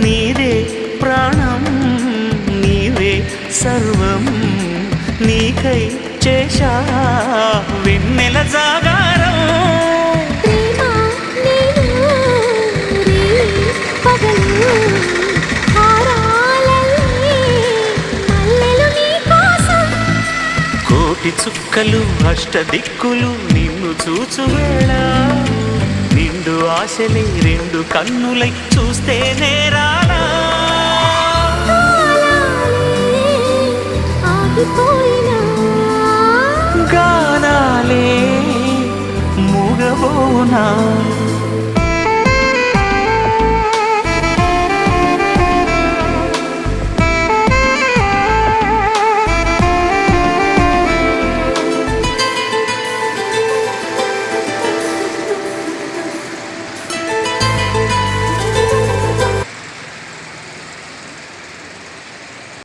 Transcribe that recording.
నీదే ప్రాణం నీవే సర్వం నీకై చేశా వెన్నెల జాగారం ప్రేమ నేను పగలు హారాలల్లే మల్లెలు నీ కోసం కోటి చుక్కలు అష్టదిక్కులు నిన్ను చూచువేళ నిండు ఆశలే రెండు కన్నులై చూస్తే నేరాలా ఆగిపోయినా గానాలే మూగబోనా